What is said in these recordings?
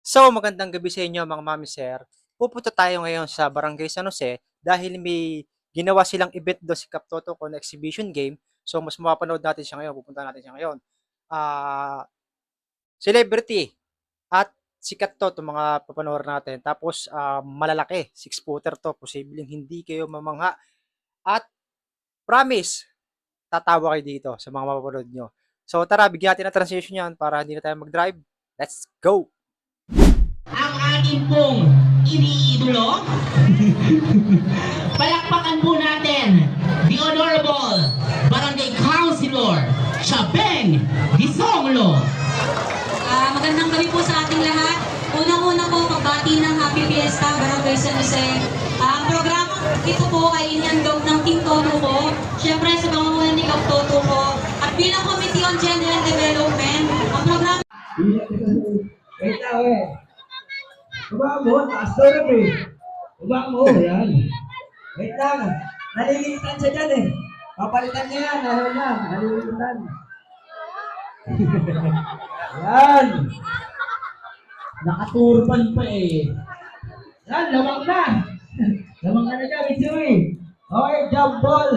So, magandang gabi sa inyo mga mami sir. Pupunta tayo ngayon sa Barangay San Jose dahil may ginawa silang event do si Kap Toto Con exhibition game. So, mas mapapanood natin siya ngayon. Pupunta natin siya ngayon. Celebrity at sikat to, itong mga papanoorin natin. Tapos, malalaki, 6-footer to. Posibleng hindi kayo mamangha. At promise, tatawa kayo dito sa mga mapapanood nyo. So, tara, bigyan natin ng transition yan para hindi na tayo mag-drive. Let's go! Ang ating pong iniidolo. Palakpakan po natin the Honorable Barangay Councilor Chabeng Disonglo. Magandang gabi po sa ating lahat. Unang-una po, pagbati ng Happy Fiesta, Barangay San Jose. Ang programa ito po ay iniandog ng Team Toto po. Siyempre sa pangungunan ni Kap Toto po. At bilang Committee on Gender and Development, ang programa... Wait lang eh. Ubang mo, taas daw na eh. Ubang mo, yan. Wait lang. Nalilitan siya dyan eh. Papalitan niya yan, ayaw na. Nalilitan. Yan. Nakaturban pa eh. Yan, lamang na. Lamang na dyan, Mitsui. Okay, jump ball.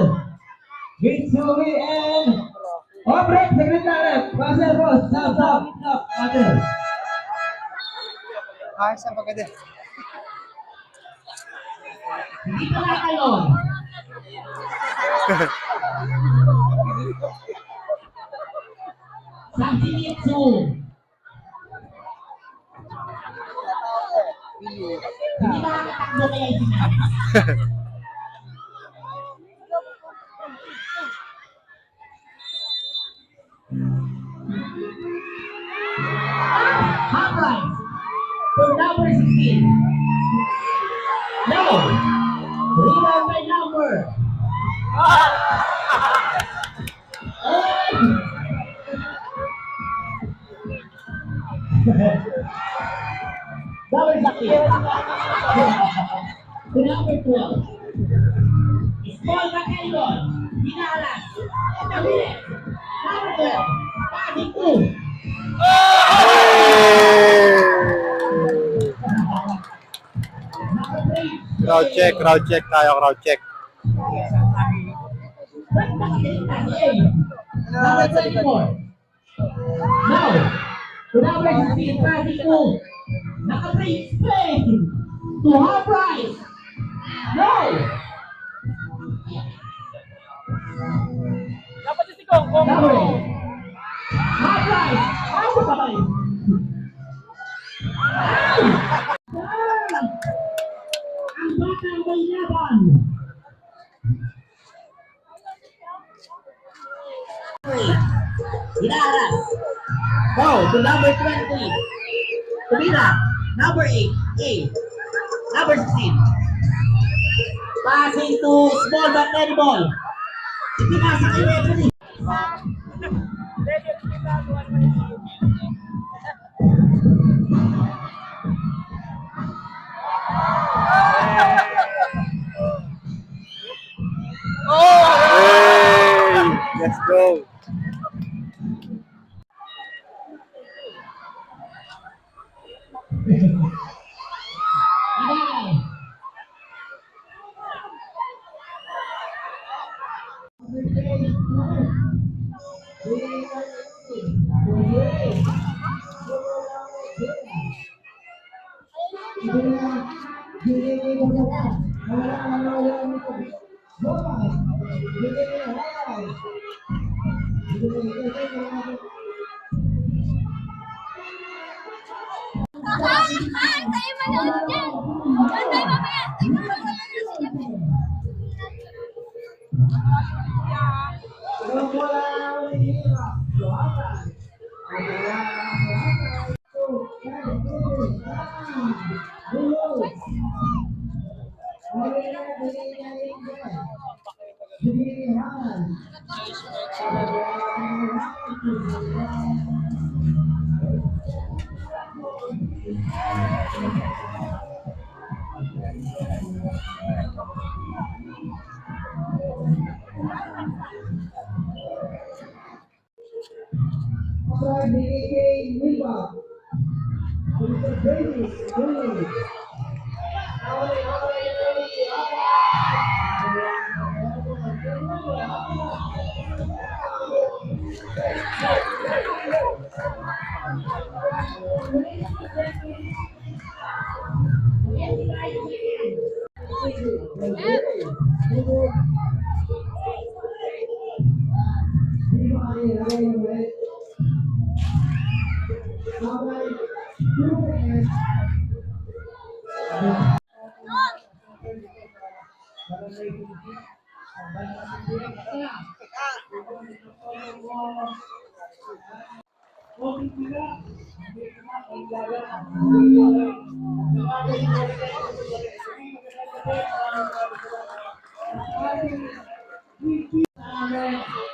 Mitsui and... Oh, break, secretary. Passer, boss. Stop. Passer. Sa pagkada. Hindi pa nakalon. Sanjimitsu. Hindi ba nakatakbo kaya yung sinabi? Half right. For number 16. No. Rebound by number. Number 16. To number 12. Small McElroy. Hinalas. Itawilit. Number 12. Passing to. Crowd check tayo, crowd check. Number 24. Now, to number 16, passing to naka-break Spain to half right. No! Dapat si Kong Number 8. Half right. Ano pa ba yun? Ang bata may laban. Hinaharap. Go to number 20. Tumira. Number 8. A. Number 16. Passing to small but net ball. Ipinasa kay referee. Hey, let's go. Ibagay. Tayo manood dyan! Tayo mamaya!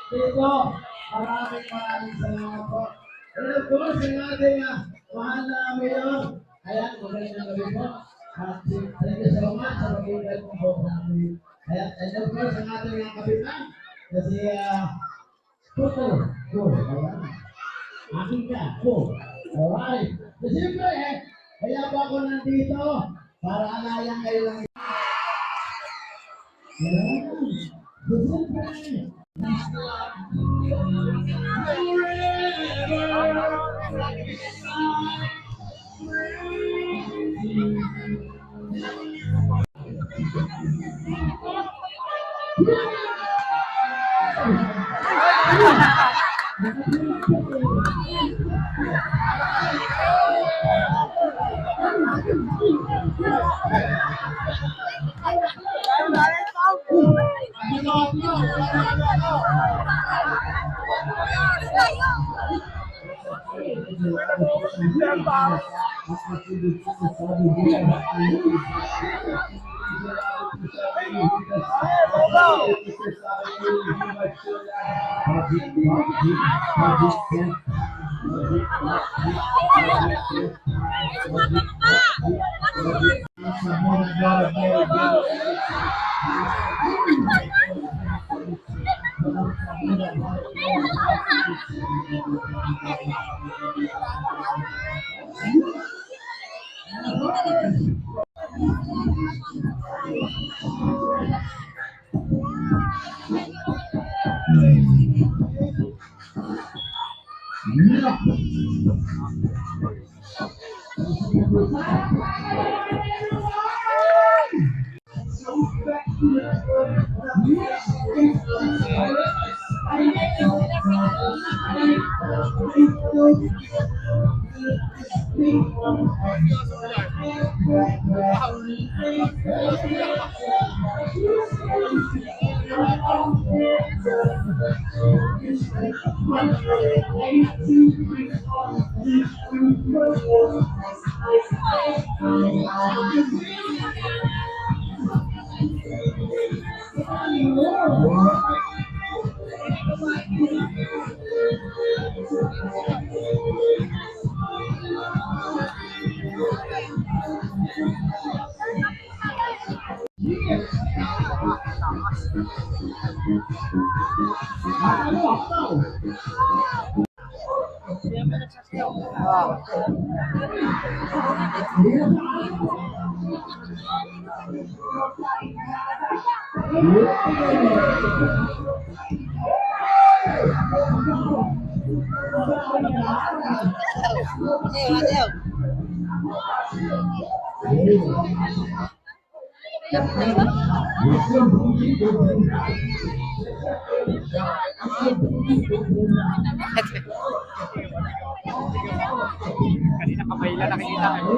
Dito, maraming salamat po. And of course, yung ating mahal na mayor. Ayan, magandang gabi po. At thank you so much sa mag-invite mo po sa amin. Ayan, and of course, ang ating kapitan, na si Tuto. Go, ayan. Aking ka, go. Alright. So, siyempre, kaya po ako nandito para alayan kayo lang. Ayan. So, siyempre, Kanina kamay lang nakikita ko.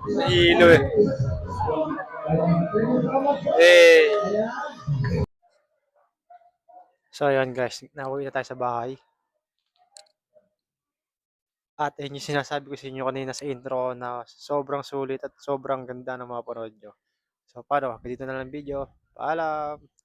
Nahilo eh. Eh. So ayan guys, nauwi na tayo sa bahay. At ayun yung sinasabi ko sa inyo kanina sa intro na sobrang sulit at sobrang ganda ng mga panood nyo. So paano, hanggang dito na lang video. Paalam!